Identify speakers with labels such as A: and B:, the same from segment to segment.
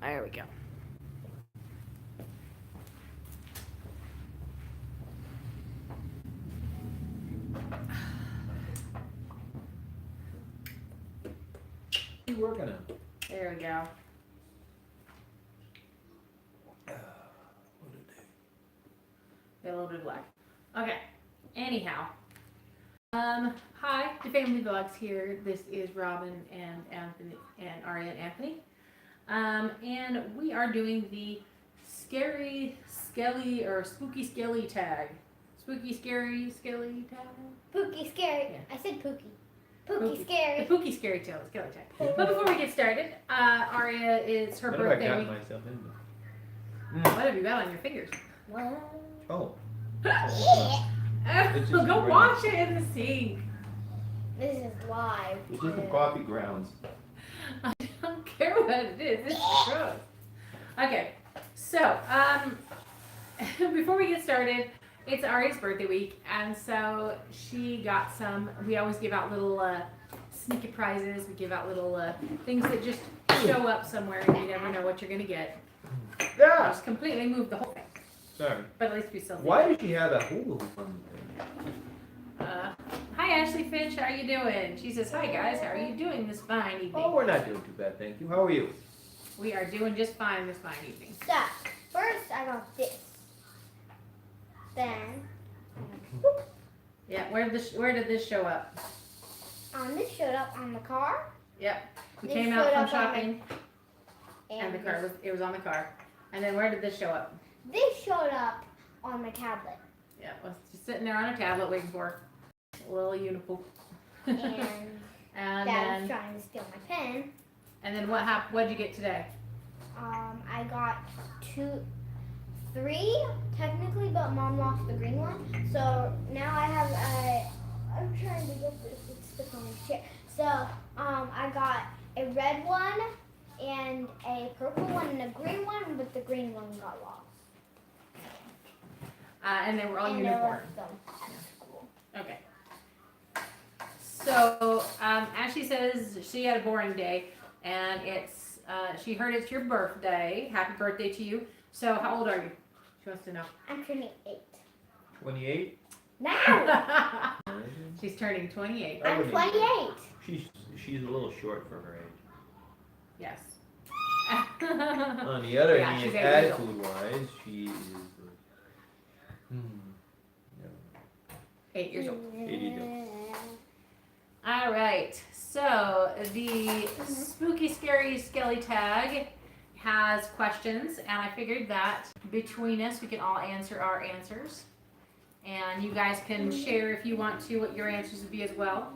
A: There we go.
B: What are you working on?
A: There we go.
B: What a day.
A: Got a little bit of black. Okay. Anyhow. Hi, the Family Vlogs here. This is Robin and Anthony and Aria and Anthony. And we are doing the Scary Skele or Spooky Skele tag. Spooky Scary Skele tag?
C: Pookie Scary.
A: Yeah.
C: I said Pookie. Pookie Scary.
A: The Pookie Scary Skele tag. But before we get started, Aria, it's her
B: What have I
A: birthday
B: got
A: week.
B: myself into?
A: What have you got on your fingers?
B: Oh.
C: Yeah.
B: It's just
A: Go
B: great.
A: wash it in the sink.
C: This is live.
B: It's just some coffee grounds.
A: I don't care what it is. It's gross. Okay, so before we get started, it's Ari's birthday week, and so she got some. We always give out little sneaky prizes. We give out little things that just show up somewhere, and you never know what you're gonna get. I
B: Yeah.
A: just completely moved the whole thing,
B: Sorry.
A: but at least we still.
B: Why did she have that hula hoop on the thing?
A: Hi Ashley Finch, how you doing? She says, "Hi guys, how are you doing this fine evening?"
B: Oh, we're not doing too bad, thank you. How are you?
A: We are doing just fine this fine evening.
C: So, first I got this. Then,
A: Yeah, where did this show up?
C: this showed up on the car.
A: Yep, we
C: This
A: came out
C: showed
A: from
C: up on
A: shopping, and the car was on the car. And then where did this show up?
C: This showed up on my tablet.
A: Yeah, it was just sitting there on a tablet waiting for a little unicorn.
C: And
A: and
C: Dad was
A: then
C: trying to steal my pen.
A: what happened? What'd you get today?
C: I got 3 technically, but Mom lost the green one. So now I have I'm trying to get this. It's stuck on my chair. So I got a red one and a purple one and a green one, but the green one got lost.
A: And they were all
C: and
A: unicorn.
C: They left them at school.
A: Okay. So Ashley says she had a boring day, and it's she heard it's your birthday. Happy birthday to you. So how old are you? She wants to know.
C: I'm turning 8
B: 28?
C: now.
A: She's turning 28.
B: I
C: I'm
B: wouldn't
C: 28.
B: She's a little short for her age.
A: Yes.
B: On the other
A: Yeah,
B: hand,
A: she's 8 years old.
B: attitude-wise, she is.
A: 8 years old.
B: 82.
A: All right. So the spooky, scary, skelly tag has questions, and I figured that between us, we can all answer our answers, and you guys can share if you want to what your answers would be as well.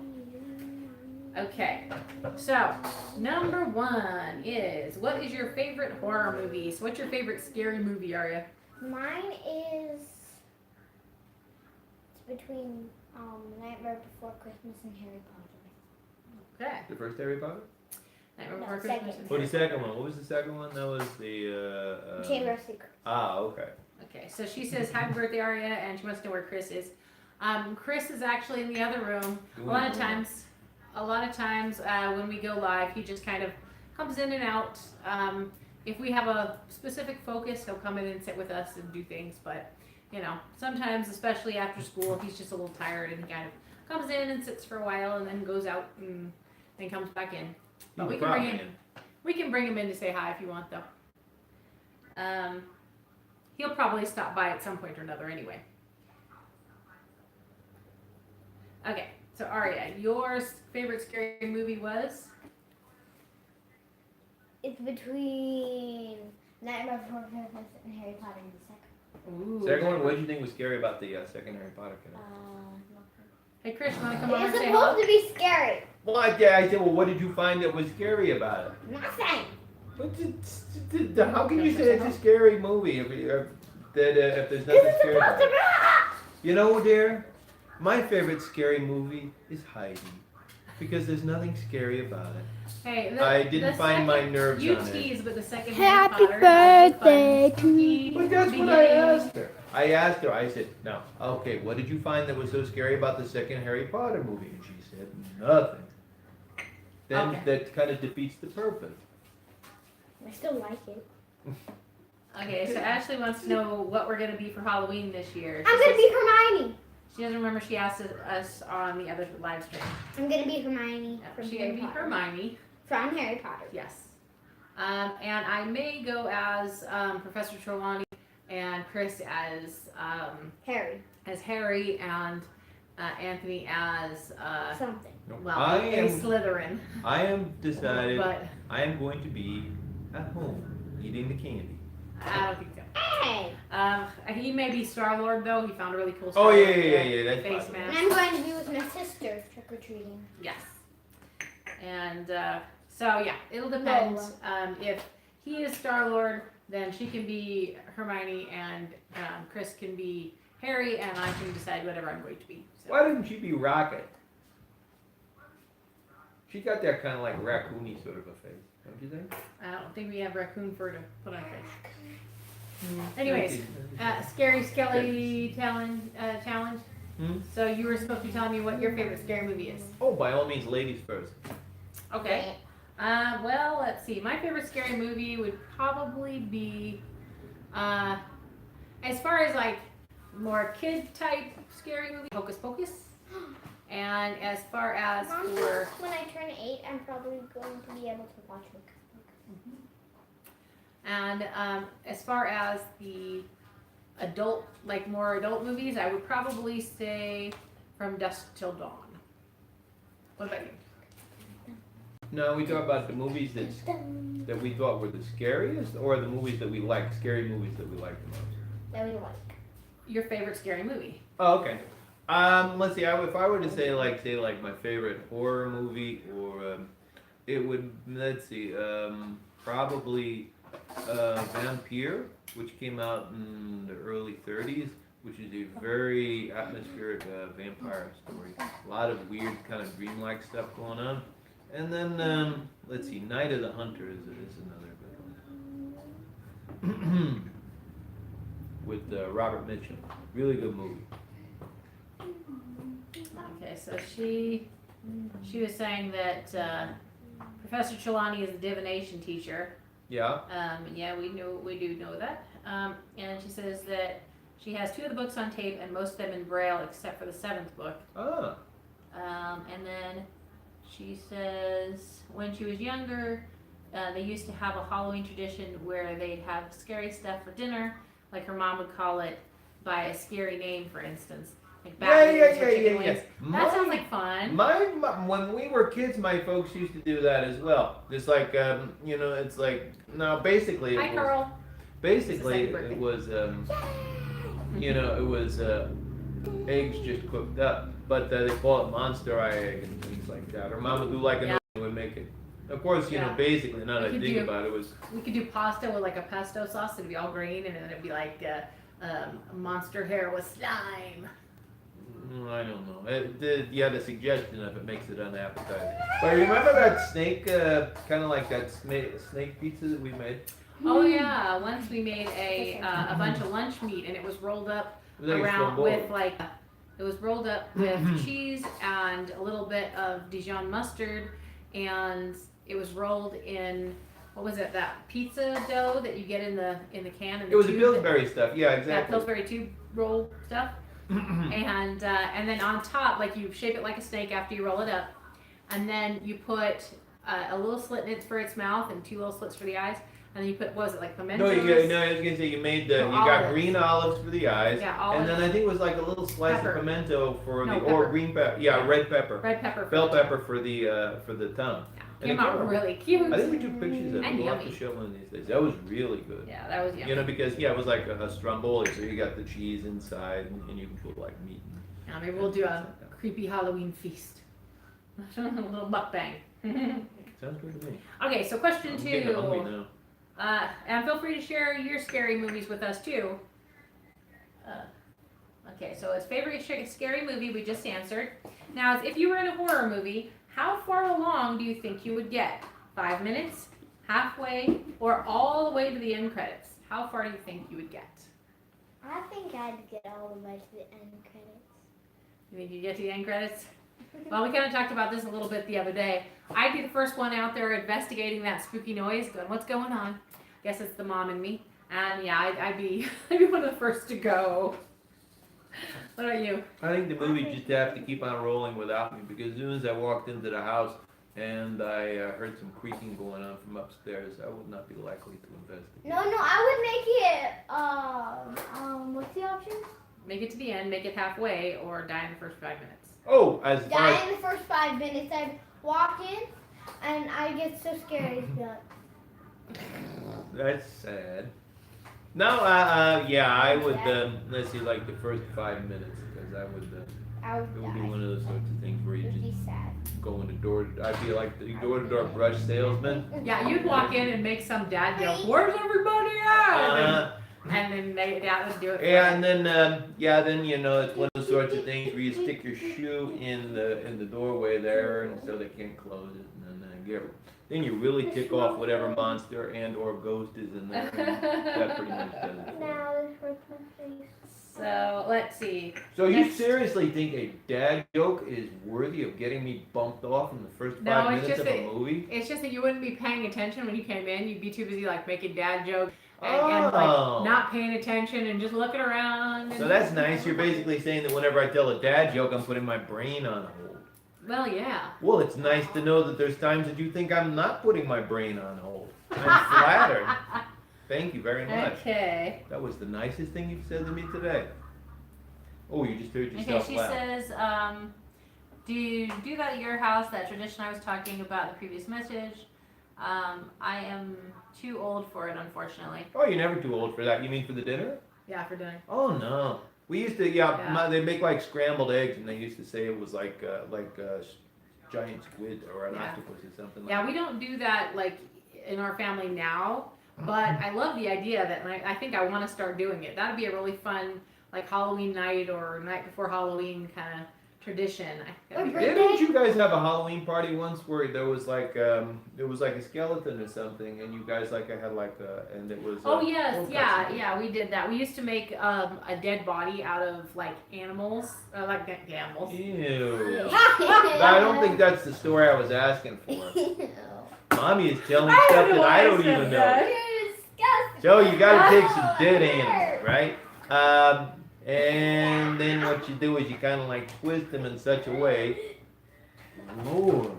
A: Okay. So number 1 is, what is your favorite horror movie? So what's your favorite scary movie, Aria?
C: Mine is between Nightmare Before Christmas and Harry Potter.
A: Okay.
B: The first Harry Potter?
A: Nightmare
C: No,
A: Before Christmas.
C: second.
B: Oh, the second one. What was the second one? That was the.
C: Chamber of Secrets.
B: Ah, okay.
A: Okay, so she says happy birthday, Aria, and she wants to know where Chris is. Chris is actually in the other room. A lot of times when we go live, he just kind of comes in and out. If we have a specific focus, he'll come in and sit with us and do things. But sometimes, especially after school, he's just a little tired and he kind of comes in and sits for a while and then goes out and then comes back in. But we can bring him in to say hi if you want, though. He'll probably stop by at some point or another anyway. Okay, so Aria, your favorite scary movie was?
C: It's between Nightmare Before Christmas and Harry Potter and the second.
A: Ooh.
B: Second one, what did you think was scary about the second Harry Potter kid?
A: Hey Chris, you want to come over and
C: It's
A: say
C: supposed
A: hello?
C: to be scary.
B: Well, I said, well, what did you find that was scary about it?
C: Nothing.
B: How can you say it's a scary movie if there's nothing
C: It's
B: scary
C: supposed
B: about
C: to
B: it?
C: be.
B: You know, dear, my favorite scary movie is Heidi. Because there's nothing scary about it.
A: Hey,
B: I didn't find my nerves
A: you
B: on it.
A: tease, but the second
C: Happy
A: Harry Potter
C: birthday
A: to you.
B: But that's what I asked her. I said, no, okay, what did you find that was so scary about the second Harry Potter movie? And she said, nothing. Then
A: Okay.
B: that kind of defeats the purpose.
C: I still like it.
A: Okay, so Ashley wants to know what we're gonna be for Halloween this year.
C: I'm gonna be Hermione.
A: She doesn't remember she asked us on the other live stream.
C: I'm gonna be Hermione from
A: She's
C: Harry
A: gonna be
C: Potter.
A: Hermione.
C: From Harry Potter.
A: Yes. And I may go as Professor Trelawney and Chris as Harry and Anthony as
C: Something.
A: well,
B: I
A: a
B: am
A: Slytherin.
B: I am decided
A: But
B: I am going to be at home eating the candy.
A: I don't think so.
C: Hey.
A: He may be Star-Lord though. He found a really cool
B: Oh
A: Star-Lord
B: yeah, that's
A: face
B: possible.
C: And
A: mask.
C: I'm going to be with my sister trick or treating.
A: Yes. And so yeah, it'll depend. If he is Star-Lord, then she can be Hermione, and Chris can be Harry, and I can decide whatever I'm going to be. So.
B: Why didn't she be Rocket? She got that kind of like raccoony sort of a face, don't you think?
A: I don't think we have raccoon fur to put on face. Anyways, Scary Skele challenge.
B: Hmm?
A: So you were supposed to be telling me what your favorite scary movie is.
B: Oh, by all means, ladies first.
A: Okay. Well, let's see. My favorite scary movie would probably be, as far as like more kid type scary movie, Hocus Pocus. And as far as
C: Mom
A: for
C: says when I turn 8, I'm probably going to be able to watch Hocus Pocus.
A: and as far as the adult, like more adult movies, I would probably say From Dusk Till Dawn. What about you?
B: No, we talk about the movies that we thought were the scariest, or the movies that we like, scary movies that we like the most.
C: That we like.
A: Your favorite scary movie?
B: Oh, okay. Let's see. If I were to say like my favorite horror movie, or it would, let's see, probably Vampire, which came out in the early 30s, which is a very atmospheric vampire story. A lot of weird kind of dreamlike stuff going on. And then let's see, Night of the Hunter is another good one. With Robert Mitchum. Really good movie.
A: Okay, so she was saying that Professor Trelawney is a divination teacher.
B: Yeah.
A: Yeah, we do know that. And she says that she has 2 of the books on tape and most of them in Braille except for the 7th book.
B: Ah.
A: And then she says when she was younger, they used to have a Halloween tradition where they'd have scary stuff for dinner, like her mom would call it by a scary name, for instance. Like bat wings or chicken wings. That sounds like fun.
B: When we were kids, my folks used to do that as well. Just like it's like basically.
A: Hi, Carl.
B: Basically, it was it was eggs just cooked up, but they call it monster eye egg and things like that. Or Mama would do like another would make it. Of course, basically, now that I think about it, was
A: we could do pasta with like a pesto sauce. It'd be all green, and then it'd be like monster hair with slime.
B: I don't know. Yeah, the suggestion of it makes it unappetizing. But remember that snake, kind of like that snake pizza that we made?
A: Oh yeah, once we made a bunch of lunch meat, and it was rolled up around with like it was rolled up with cheese and a little bit of Dijon mustard, and it was rolled in what was it, that pizza dough that you get in the can?
B: It was a Pillsbury stuff. Yeah, exactly.
A: That Pillsbury tube roll stuff. And then on top, like you shape it like a snake after you roll it up, and then you put a little slit in it for its mouth and 2 little slits for the eyes, and then you put, what was it, like pimentos?
B: No, I was gonna say you got green olives for the eyes,
A: yeah, olives.
B: And then I think it was like a little slice of pimento for
A: pepper.
B: green pepper. Yeah, red pepper.
A: Red pepper.
B: Bell pepper for the tongue.
A: Yeah.
B: And
A: Came out really cute.
B: I think we took pictures of it.
A: And
B: We'll have
A: yummy.
B: to show one of these days. That was really good.
A: Yeah, that was yummy.
B: Because it was like a stromboli, so you got the cheese inside, and you can put like meat.
A: Yeah, maybe we'll do a creepy Halloween feast. A little mukbang.
B: Sounds good to me.
A: Okay, so question
B: I'm
A: 2.
B: getting hungry now.
A: And feel free to share your scary movies with us too. Okay, so his favorite scary movie we just answered. Now, if you were in a horror movie, how far along do you think you would get? 5 minutes, halfway, or all the way to the end credits? How far do you think you would get?
C: I think I'd get all the way to the end credits.
A: You think you'd get to the end credits? Well, we kind of talked about this a little bit the other day. I'd be the first one out there investigating that spooky noise, going, "What's going on?" Guess it's the mom and me. And yeah, I'd be one of the first to go. What about you?
B: I think the movie just have to keep on rolling without me because as soon as I walked into the house and I heard some creaking going on from upstairs, I would not be likely to investigate.
C: No, I would make it, what's the option?
A: Make it to the end, make it halfway, or die in the first 5 minutes.
B: Oh, as far
C: Die
B: as
C: in the first 5 minutes. I'd walk in, and I get so scared. I'd be like,
B: that's sad. No, yeah, I would. Let's see, like the first 5 minutes, because I would.
C: I would
B: It would be
C: die.
B: one of those sorts of things where you
C: It would
B: just
C: be sad.
B: go in the door. I'd be like the door-to-door brush salesman.
A: Yeah, you'd walk in and make some dad go, "Where's everybody at?" And then dad would do it.
B: Yeah, and then then you know it's one of those sorts of things where you stick your shoe in the doorway there, and so they can't close it, and then you really tick off whatever monster and or ghost is in there. And that pretty much does it.
C: Now this hurts my face.
A: So let's see.
B: So you
A: Next.
B: seriously think a dad joke is worthy of getting me bumped off in the first 5
A: No, it's
B: minutes of
A: just
B: a movie?
A: It's just that you wouldn't be paying attention when you came in. You'd be too busy like making dad jokes and
B: Oh.
A: like not paying attention and just looking around.
B: So that's nice. You're basically saying that whenever I tell a dad joke, I'm putting my brain on hold.
A: Well, yeah.
B: Well, it's nice to know that there's times that you think I'm not putting my brain on hold. I'm flattered. Thank you very much.
A: Okay.
B: That was the nicest thing you've said to me today. Oh, you just heard
A: Okay,
B: yourself
A: she
B: laugh.
A: says, do you do that at your house, that tradition I was talking about in the previous message? I am too old for it, unfortunately.
B: Oh, you're never too old for that. You mean for the dinner?
A: Yeah, for dinner.
B: Oh, no. We used to,
A: Yeah.
B: they make like scrambled eggs, and they used to say it was like giant squid or an
A: Yeah.
B: octopus or something like
A: Yeah,
B: that.
A: we don't do that like in our family now, but I love the idea that, and I think I want to start doing it. That'd be a really fun like Halloween night or night before Halloween kind of tradition. That'd be
C: Or
A: great.
B: Didn't you guys have a Halloween party once where there was like a skeleton or something, and you guys like had like and it was
A: Oh yes,
B: what
A: yeah,
B: kind of-
A: yeah, we did that. We used to make a dead body out of like animals, like animals.
B: Ew. I don't think that's the story I was asking for. Mommy is telling stuff that I don't even know.
C: You're disgusting.
B: So you gotta take some dead animals, right? And then what you do is you kind of like twist them in such a way. Lord.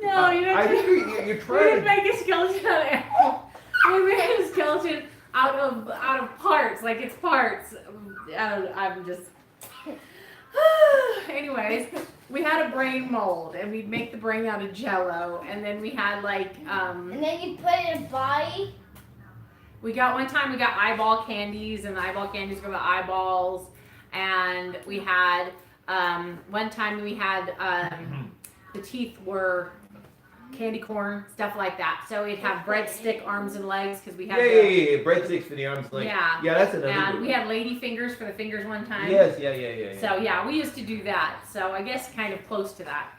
A: No, you
B: I
A: don't.
B: think you're
A: We didn't
B: trying to.
A: make a skeleton out of animal. We made a skeleton out of parts, like it's parts. I'm just. Anyways, we had a brain mold, and we'd make the brain out of Jello, and then we had like
C: And then you put it in a body.
A: we got eyeball candies, and the eyeball candies were the eyeballs, and we had one time we had the teeth were candy corn, stuff like that. So we'd have breadstick arms and legs because we had
B: Yeah. Breadsticks for the arms and legs.
A: Yeah.
B: Yeah, that's another
A: and
B: good
A: we
B: one.
A: had lady fingers for the fingers one time.
B: Yes, yeah.
A: So yeah, we used to do that. So I guess kind of close to that.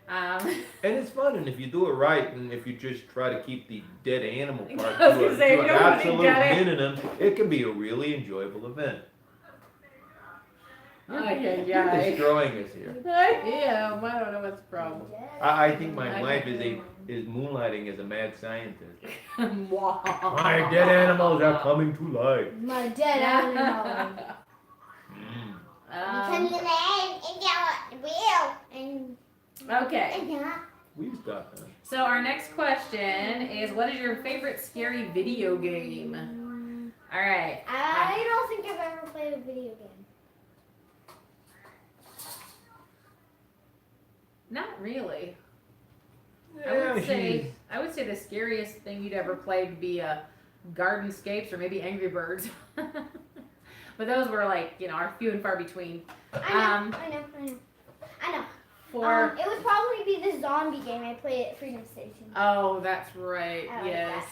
B: And it's fun, and if you do it right, and if you just try to keep the dead animal part
A: I was
B: to
A: gonna say,
B: an
A: you don't wanna
B: absolute
A: get it.
B: minimum, it can be a really enjoyable event.
A: Okay,
B: You're
A: yeah.
B: destroying us here.
A: Yeah, I don't know what's the problem.
B: I think my wife is moonlighting as a mad scientist.
A: Wow.
B: My dead animals are coming to life.
C: My dead animal.
A: Um, okay.
B: We stop that.
A: So our next question is, what is your favorite scary video game? All right.
C: I don't think I've ever played a video game.
A: Not really.
B: Yeah,
A: I would say the scariest thing you'd ever played would be Gardenscapes or maybe Angry Birds. But those were like, are few and far between.
C: I know.
A: For
C: It would probably be the zombie game I played at Freedom Station.
A: oh, that's right.
C: I like
A: Yes.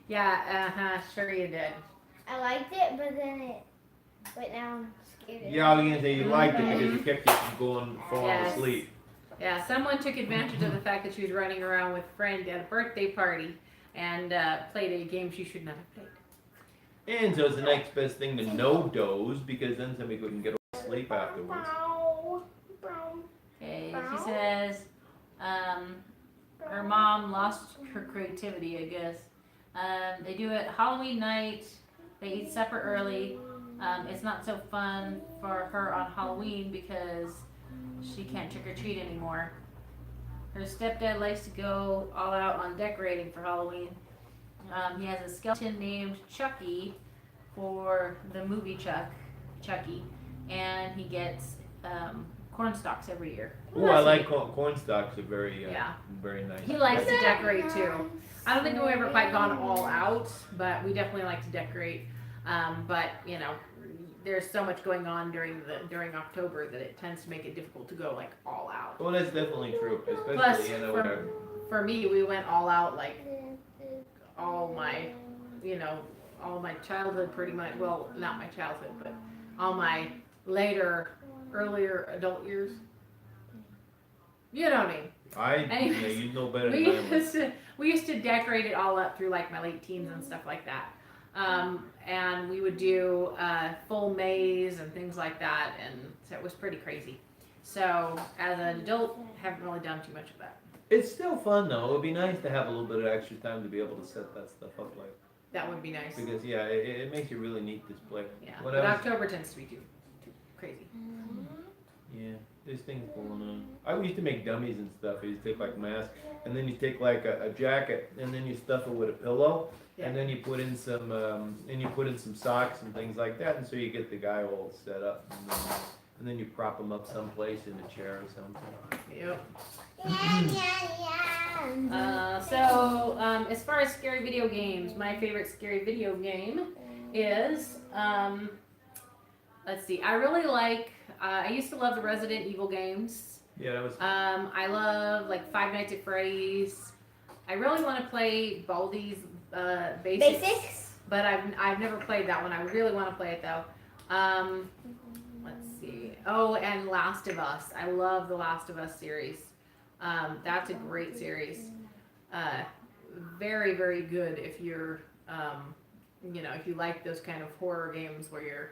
A: Yeah. Sure you did.
C: I liked it, but then but now I'm scared.
B: Yeah, I was gonna say you liked it because it kept you from falling
A: Yes.
B: asleep.
A: Yeah. Someone took advantage of the fact that she was running around with a friend at a birthday party and played a game she should not have played.
B: And so it's the next best thing to no doze because then somebody couldn't get asleep afterwards.
A: She says her mom lost her creativity, I guess. They do it Halloween night. They eat supper early. It's not so fun for her on Halloween because she can't trick or treat anymore. Her stepdad likes to go all out on decorating for Halloween. He has a skeleton named Chucky for the movie Chucky, and he gets corn stalks every year.
B: Oh, I like corn stalks. Are very very nice.
A: He likes to decorate too. I don't think we've ever quite gone all out, but we definitely like to decorate. But you know, there's so much going on during October that it tends to make it difficult to go like all out.
B: Well, that's definitely true, especially
A: Plus,
B: you know.
A: for me, we went all out like all my childhood pretty much. Well, not my childhood, but all my earlier adult years. You know what I mean?
B: Anyways, you know better than I would.
A: We used to decorate it all up through like my late teens and stuff like that. And we would do full maze and things like that, and so it was pretty crazy. So as an adult, haven't really done too much of that.
B: It's still fun though. It would be nice to have a little bit of extra time to be able to set that stuff up like.
A: That would be nice.
B: Because it makes a really neat display.
A: Yeah,
B: When
A: but
B: I was-
A: October tends to be too crazy.
B: Yeah, there's things going on. I used to make dummies and stuff. You take like masks, and then you take like a jacket, and then you stuff it with a pillow,
A: Yeah.
B: and then you put in some socks and things like that, and so you get the guy all set up, and then you prop him up someplace in a chair or something.
A: Yep. So as far as scary video games, my favorite scary video game is let's see. I really like. I used to love the Resident Evil games.
B: Yeah, that was.
A: I love like Five Nights at Freddy's. I really want to play Baldi's Basics, but I've never played that one. I really want to play it though. Let's see. Oh, and Last of Us. I love the Last of Us series. That's a great series. Very, very good if you're, if you like those kind of horror games where you're,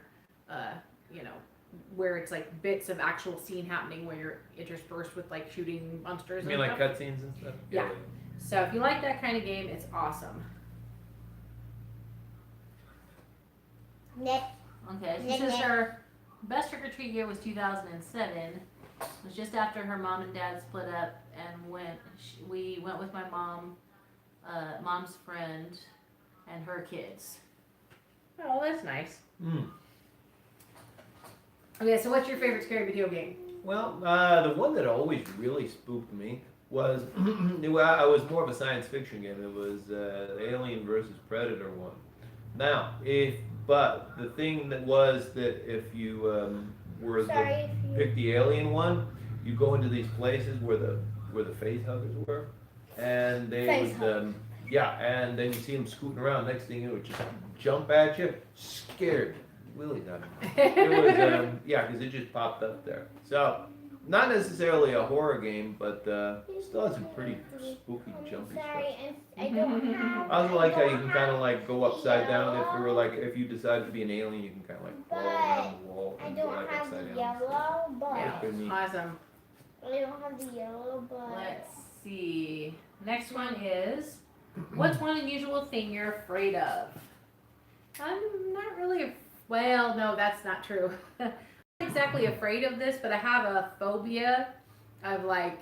A: where it's like bits of actual scene happening where you're interspersed with like shooting monsters.
B: You mean like cutscenes and stuff?
A: Yeah. So if you like that kind of game, it's awesome.
C: Nick.
A: Okay, she says her best trick-or-treat year was 2007. It was just after her mom and dad split up, and we went with my mom's friend, and her kids. Oh, that's nice.
B: Mm.
A: Okay, so what's your favorite scary video game?
B: Well, the one that always really spooked me was, I was more of a science fiction game. It was Alien versus Predator one. Now, but the thing that was that if you pick the Alien one, you go into these places where the face huggers were, and they would, and then you see them scooting around. Next thing you know, it would just jump at you, scared. Willie's out of it. It was, because it just popped up there. So, not necessarily a horror game, but still has some pretty spooky, jumpy stuff.
C: I don't have.
B: I also like how you can kind of like go upside down if you decide to be an alien, you can kind of like crawl around the wall
C: I
B: and go
C: don't
B: like
C: have the
B: upside down.
C: yellow, but
A: Yeah,
B: Pretty neat.
A: awesome.
C: I don't have the yellow, but
A: Let's see. Next one is, what's one unusual thing you're afraid of? I'm not really. Well, no, that's not true. I'm not exactly afraid of this, but I have a phobia of like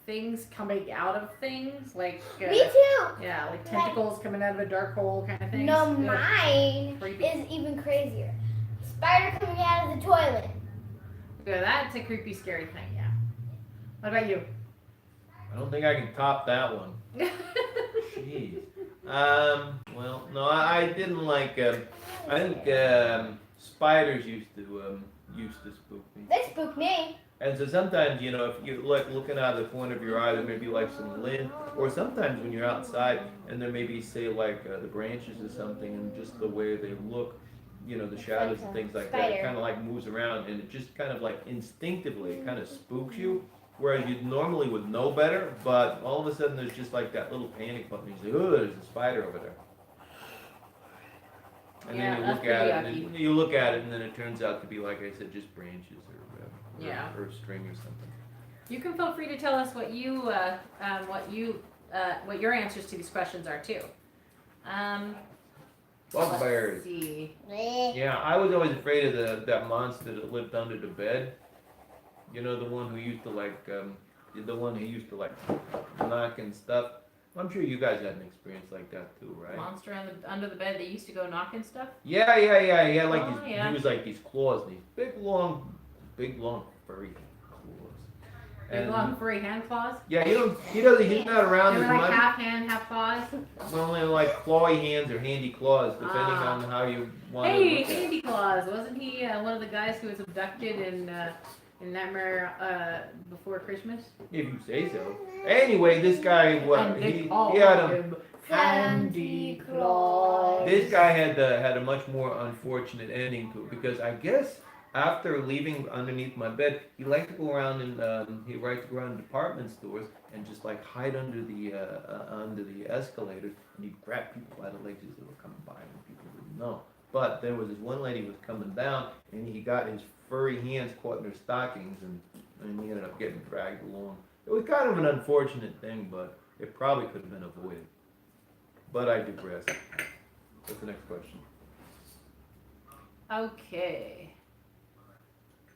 A: things coming out of things, like
C: me too.
A: yeah, like tentacles coming out of a dark hole kind of thing.
C: No, mine
A: Creepy.
C: is even crazier. Spider coming out of the toilet.
B: Mm.
A: That's a creepy, scary thing. Yeah. What about you?
B: I don't think I can top that one. Jeez. Well, no, I didn't like. I think spiders used to spook me.
C: They spooked me.
B: And so sometimes, if you're like looking out of the corner of your eye, there may be like some lint, or sometimes when you're outside and there may be, say, like the branches or something, and just the way they look, the shadows and things like that, it kind of like moves around, and it just kind of like instinctively, it kind of spooks you. Whereas you normally would know better, but all of a sudden there's just like that little panic button. You say, "Oh, there's a spider over there." And
A: Yeah,
B: then you
A: that's
B: look at it,
A: pretty
B: and then you look at it, and then it turns out to be, like I said, just branches or
A: Yeah.
B: or string or something.
A: You can feel free to tell us what your answers to these questions are too.
B: Bugbears.
A: Let's see.
B: Yeah, I was always afraid of that monster that lived under the bed. You know, the one who used to knock and stuff. I'm sure you guys had an experience like that too, right?
A: Monster under the bed that used to go knocking stuff.
B: Yeah. He had like
A: Yeah.
B: he was like these claws, these big long furry claws.
A: Big long furry hand claws.
B: Yeah, he's not around
A: They
B: as
A: were like
B: much.
A: half hand, half claws.
B: Only like clawy hands or handy claws, depending on how you want to
A: Hey,
B: look at it.
A: Handy Claus, wasn't he one of the guys who was abducted in Nightmare Before Christmas?
B: If you say so. Anyway, this guy,
A: And they
B: he
A: called
B: had a
A: him Handy Claus.
B: this guy had a much more unfortunate ending to it because I guess after leaving underneath my bed, he liked to go around in department stores and just like hide under the escalators, and he'd grab people by the legs as they were coming by, and people didn't know. But there was this one lady who was coming down, and he got his furry hands caught in her stockings, and he ended up getting dragged along. It was kind of an unfortunate thing, but it probably could have been avoided. But I digress. What's the next question?
A: Okay.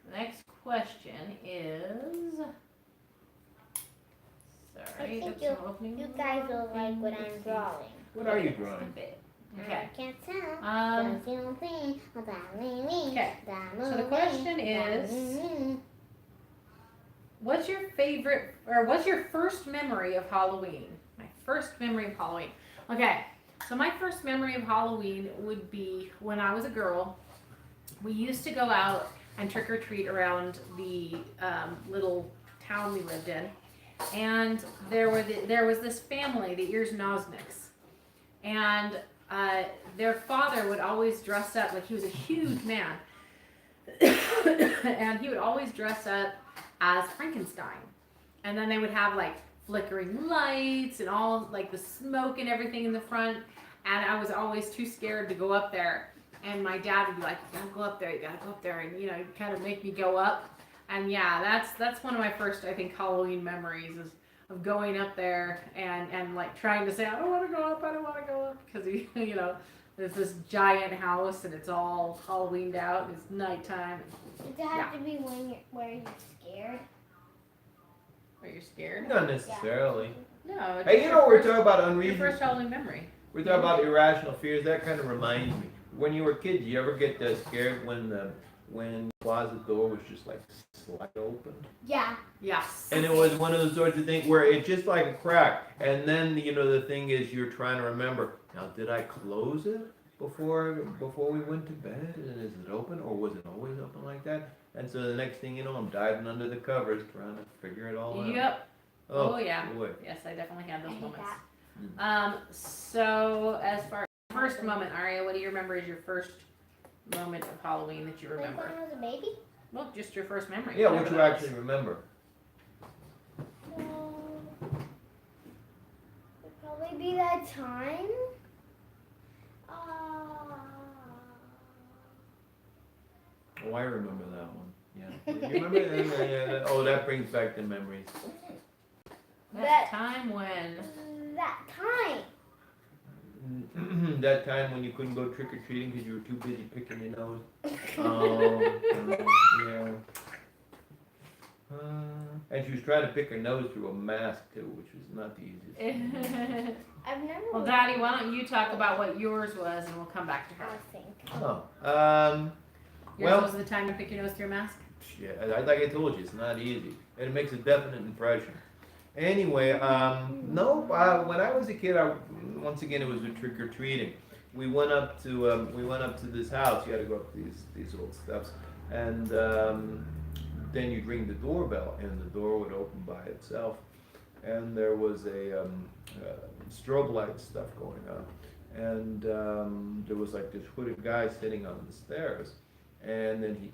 A: The next question is. Sorry,
C: I think
A: that's some opening.
C: You guys will like what I'm drawing.
B: What are you drawing?
A: Okay.
C: I can't tell.
A: Okay. So the question is, what's your first memory of Halloween? My first memory of Halloween. Okay. So my first memory of Halloween would be when I was a girl. We used to go out and trick or treat around the little town we lived in, and there was this family, the Ears Nosnicks, and their father would always dress up like he was a huge man, and he would always dress up as Frankenstein, and then they would have like flickering lights and all like the smoke and everything in the front, and I was always too scared to go up there. And my dad would be like, you gotta go up there, and you know, kind of make me go up. And yeah, that's one of my first, I think, Halloween memories is of going up there and like trying to say, I don't want to go up, because you know, there's this giant house and it's all Halloweened out, and it's nighttime.
C: Does it have to be where you're scared?
A: Are you scared?
B: Not necessarily.
A: No.
B: Hey, you know, we're talking about
A: Your
B: unreasonable.
A: first Halloween memory.
B: We're talking about irrational fears. That kind of reminds me. When you were kids, you ever get scared when the closet door was just like slide open?
C: Yeah.
A: Yes.
B: And it was one of those sorts of things where it just like a crack. And then, you know, the thing is you're trying to remember, now did I close it before we went to bed? And is it open or was it always open like that? And so the next thing you know, I'm diving under the covers trying to figure it all out.
A: Yep. Oh yeah.
B: Boy.
A: Yes, I definitely had those
C: I hate
A: moments.
C: that.
A: So as far as first moment, Aria, what do you remember is your first moment of Halloween that you
C: Like
A: remember?
C: when I was a baby?
A: Well, just your first memory.
B: Yeah,
A: whatever
B: what you
A: that
B: actually remember.
C: It'd probably be that time.
B: Oh, I remember that one. Yeah. You remember? Yeah. Oh, that brings back the memories.
A: That time when.
C: That time.
B: That time when you couldn't go trick or treating because you were too busy picking your nose. Yeah. And she was trying to pick her nose through a mask too, which was not the easiest.
C: I've never.
A: Well, Daddy, why don't you talk about what yours was, and we'll come back to her.
C: I think.
B: Oh.
A: Yours
B: Well.
A: was the time to pick your nose through a mask.
B: Yeah, like I told you, it's not easy, and it makes a definite impression. Anyway, no, when I was a kid, once again it was with trick or treating. We went up to this house. You had to go up these old steps, and then you'd ring the doorbell, and the door would open by itself, and there was a strobe light stuff going on, and there was like this hooded guy sitting on the stairs, and then he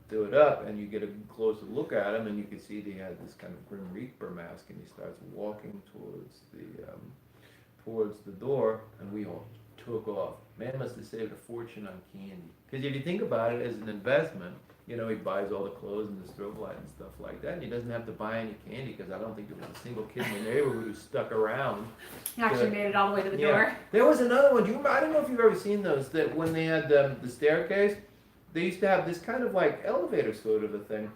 B: stood up, and you get a closer look at him, and you can see that he had this kind of Grim Reaper mask, and he starts walking towards the door, and we all took off. Man must have saved a fortune on candy. Because if you think about it as an investment, you know, he buys all the clothes and the strobe light and stuff like that, and he doesn't have to buy any candy because I don't think there was a single kid in the neighborhood who stuck around.
A: You actually made it all the way to the
B: Yeah.
A: door.
B: There was another one. Do you remember? I don't know if you've ever seen those. That when they had the staircase, they used to have this kind of like elevator sort of a thing,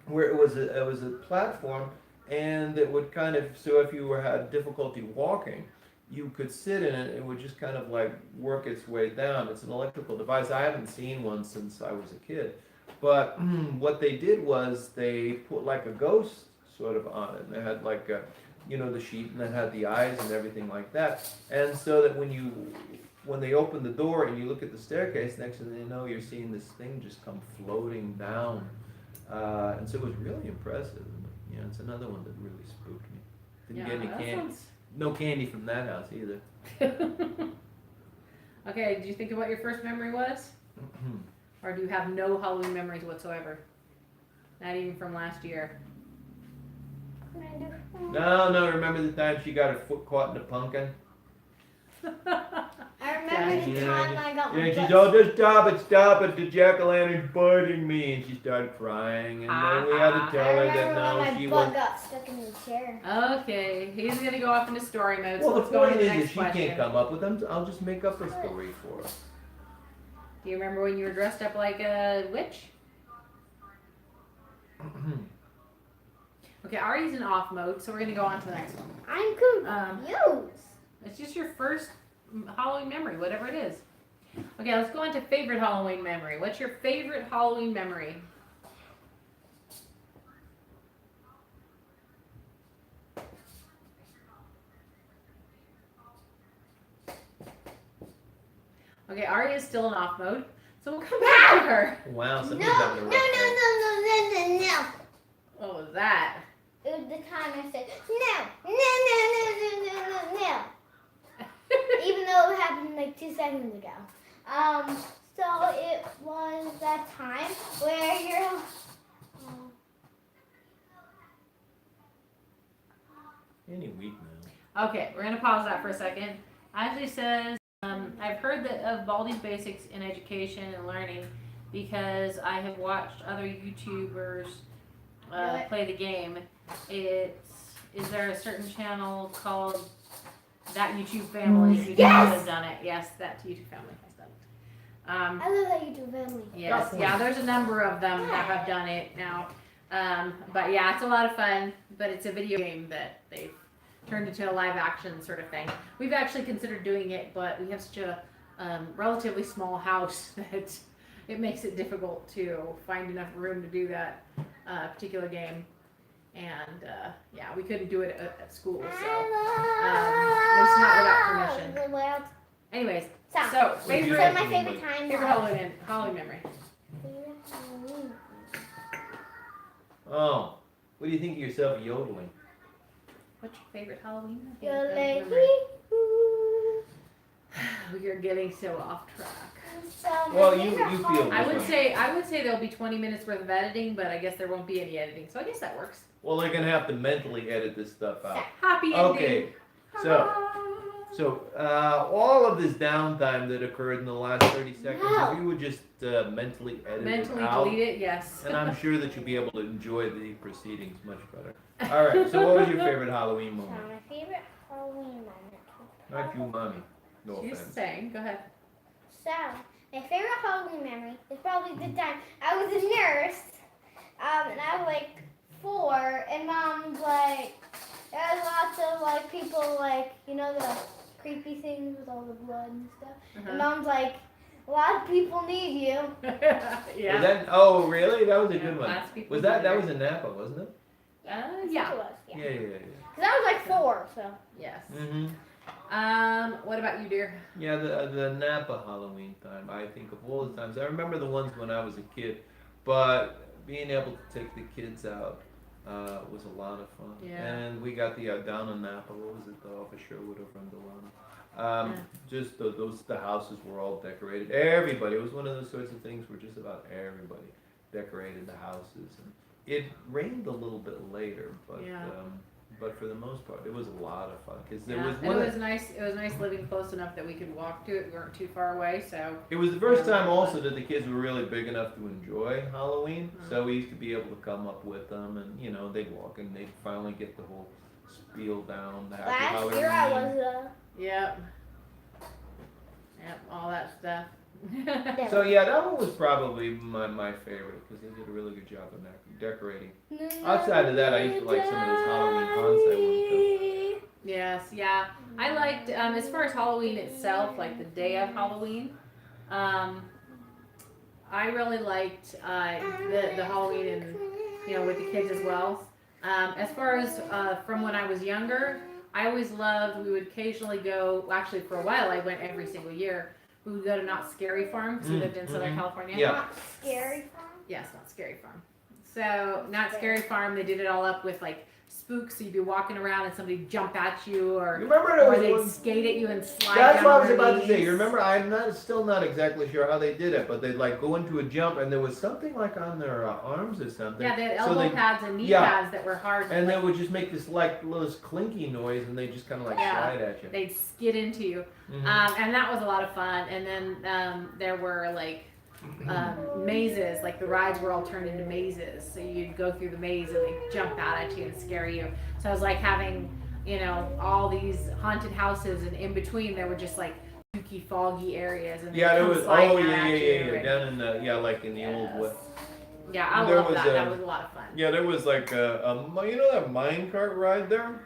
B: where it was a platform, and it would kind of, so if you had difficulty walking, you could sit in it. It would just kind of like work its way down. It's an electrical device. I haven't seen one since I was a kid. But what they did was they put like a ghost sort of on it. And they had like a, you know, the sheet, and it had the eyes and everything like that. And so that when they open the door and you look at the staircase, next thing you know, you're seeing this thing just come floating down. And so it was really impressive. Yeah, it's another one that really spooked me. Didn't get any candy. No candy from that house either.
A: Okay, did you think of what your first memory was? Or do you have no Halloween memories whatsoever? Not even from last year.
B: No, remember the time she got her foot caught in a pumpkin?
C: I remember the time I got my
B: Yeah, she's
C: butt
B: all, just stop it, the jack-o'-lantern's biting me, and she started crying, and then we had to tell her that no, she
C: my butt
B: was...
C: got stuck in the chair.
A: Okay, he's gonna go off into story mode.
B: Well,
A: So
B: the
A: let's go on
B: point
A: to
B: is
A: the
B: that
A: next
B: she
A: question.
B: can't come up with them, I'll just make up a story for her.
A: Do you remember when you were dressed up like a witch? Okay, Ari's in off mode, so we're gonna go on to the next one.
C: I'm confused.
A: It's just your first Halloween memory, whatever it is. Okay, let's go on to favorite Halloween memory. What's your favorite Halloween memory? Okay, Ari is still in off mode, so we'll come back to her.
B: Wow,
C: No,
B: somebody's
C: no,
B: having a
C: no,
B: rough day.
C: no.
A: What was that?
C: It was the time I said, no. Even though it happened like 2 seconds ago. So it was that time where you're...
B: Any week now.
A: Okay, we're gonna pause that for a second. Ashley says, I've heard that of Baldi's Basics in education and learning because I have watched other YouTubers play the game. Is there a certain channel called That YouTube Family who has done it? Yes, That YouTube Family has done it.
C: I love that YouTube family.
A: Yes, yeah, there's a number of them that have done it now. But yeah, it's a lot of fun, but it's a video game that they've turned into a live action sort of thing. We've actually considered doing it, but we have such a relatively small house that it makes it difficult to find enough room to do that particular game. And yeah, we couldn't do it at school, so at least not without permission. Anyways, so favorite
C: my favorite time.
A: Halloween memory.
B: Oh, what do you think of yourself yodeling?
A: What's your favorite Halloween
C: You're
A: memory?
C: like,
A: We are getting so off track.
B: Well, you feel.
A: I would say there'll be 20 minutes worth of editing, but I guess there won't be any editing, so I guess that works.
B: Well, they're gonna have to mentally edit this stuff out.
A: Happy ending.
B: Okay, so all of this downtime that occurred in the last 30 seconds, if you would just mentally edit it out,
A: delete it, yes.
B: and I'm sure that you'll be able to enjoy the proceedings much better. All right. So, what was your favorite Halloween moment?
C: my favorite Halloween moment.
B: Not you, mommy. No
A: She's
B: offense.
A: saying, go ahead.
C: So, my favorite Halloween memory is probably the time I was a nurse, and I was like 4, and Mom's like, there was lots of like people like, you know, the creepy things with all the blood and stuff. And Mom's like, a lot of people need you.
A: Yeah.
B: Was that, oh, really? That was a good one.
A: Lots of people
B: Was that
A: need
B: was in Napa, wasn't it?
C: I think
A: Yeah.
C: it was,
B: Yeah.
C: Because I was like 4, so.
A: Yes.
B: Mm-hmm.
A: What about you, dear?
B: Yeah, the Napa Halloween time. I think of all the times. I remember the ones when I was a kid, but being able to take the kids out was a lot of fun.
A: Yeah.
B: And we got the down in Napa. What was it? Off of Sherwood over in Delano. Just the houses were all decorated. Everybody. It was one of those sorts of things where just about everybody decorated the houses. And it rained a little bit later, but but for the most part, it was a lot of fun because there
A: Yeah,
B: was
A: and
B: one.
A: it was nice. It was nice living close enough that we could walk to it. We weren't too far away, so
B: It was the first time also that the kids were really big enough to enjoy Halloween. So we used to be able to come up with them, and they'd walk and they'd finally get the whole spiel down. The happy
C: Last
B: Halloween.
C: year I was
A: yep, all that stuff.
B: So yeah, that one was probably my favorite because they did a really good job of decorating. Outside of that, I used to like some of those Halloween haunts I went to.
A: Yes, yeah. I liked as far as Halloween itself, like the day of Halloween. I really liked the Halloween and with the kids as well. As far as from when I was younger, I always loved. We would occasionally go. Well, actually, for a while, I went every single year. We would go to Not Scary Farm because we lived in Southern California.
B: Yeah.
C: Not Scary Farm.
A: Yes, Not Scary Farm. So Not Scary Farm, they did it all up with like spooks. So you'd be walking around and somebody jump at you, or
B: You remember there was
A: they'd
B: one?
A: skate at you and slide
B: That's
A: down
B: what I was
A: your
B: about to say.
A: knees.
B: You remember? I'm still not exactly sure how they did it, but they'd like go into a jump, and there was something like on their arms or something.
A: Yeah, they had
B: So
A: elbow
B: they-
A: pads and knee
B: yeah.
A: pads that were hard.
B: And they would just make this like little clinky noise, and they just kind of like
A: Yeah.
B: slide at you.
A: They'd skid into you,
B: Mhm.
A: and that was a lot of fun. And then there were like mazes, like the rides were all turned into mazes. So you'd go through the maze and they'd jump out at you and scare you. So it was like having, all these haunted houses, and in between there were just like spooky, foggy areas. And
B: Yeah,
A: they'd
B: there
A: come
B: was.
A: sliding
B: Oh
A: out
B: yeah,
A: at
B: yeah,
A: you
B: yeah.
A: and-
B: Down in the like in the old West.
A: Yeah, I
B: There
A: love
B: was
A: that.
B: a-
A: That was a lot of fun.
B: Yeah, there was like that minecart ride there.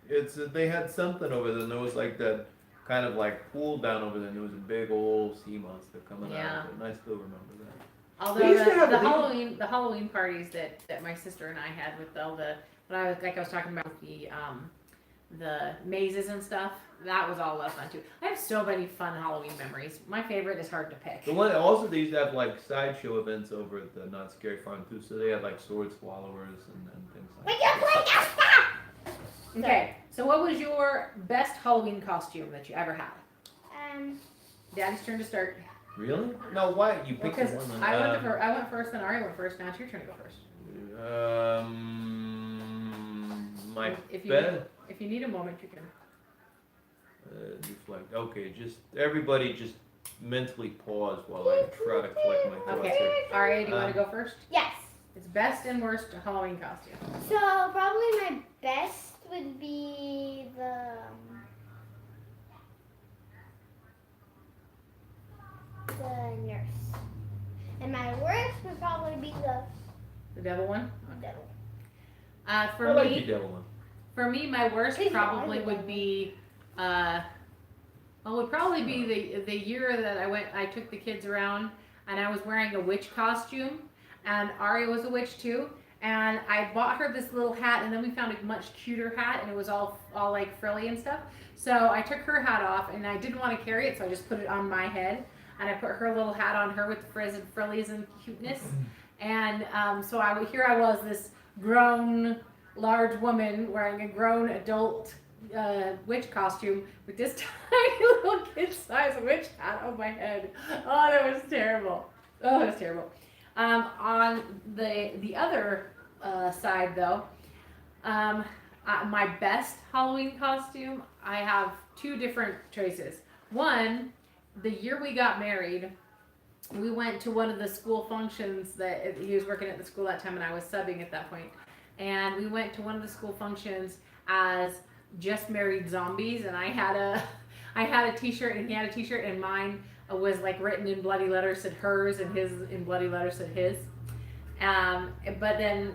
B: They had something over there, and there was like that kind of like pool down over there, and there was a big old sea monster coming
A: Yeah.
B: out of it. And I still remember that.
A: Although
B: They used to have
A: the
B: these-
A: Halloween parties that my sister and I had with all the when I was talking about the mazes and stuff, that was all a lot of fun too. I have so many fun Halloween memories. My favorite is hard to pick.
B: The one also they used to have like sideshow events over at the Not Scary Farm too. So they had like sword swallowers and things like
C: Would you
B: that.
C: please stop?
A: Okay, so what was your best Halloween costume that you ever had? Daddy's turn to start.
B: Really? No, why? You picked
A: Because
B: one.
A: I went first, then Ari went first. Now it's your turn to go first.
B: My
A: If you
B: best.
A: if you need a moment, you can.
B: Deflect. Okay, everybody just mentally pause while I try to collect my thoughts
A: Okay,
B: here.
A: Ari, do you want to go first?
C: Yes.
A: It's best and worst Halloween costume.
C: So probably my best would be the nurse, and my worst would probably be
A: The devil one.
C: the devil.
A: For
B: I like
A: me,
B: the devil one.
A: For me, my worst
C: Please don't
A: probably
C: argue
A: would
C: about
A: be, would probably be the year that I took the kids around, and I was wearing a witch costume, and Aria was a witch too, and I bought her this little hat, and then we found a much cuter hat, and it was all like frilly and stuff. So I took her hat off, and I didn't want to carry it, so I just put it on my head, and I put her little hat on her with the frizz and frillies and cuteness, and so here I was, this grown large woman wearing a grown adult witch costume with this tiny little kid-sized witch hat on my head. Oh, that was terrible. Oh, that was terrible. On the other side, though, my best Halloween costume, I have two different choices. One, the year we got married, we went to one of the school functions that he was working at the school that time, and I was subbing at that point. And we went to one of the school functions as just married zombies, and I had a t-shirt, and he had a t-shirt, and mine was like written in bloody letters said hers, and his in bloody letters said his. But then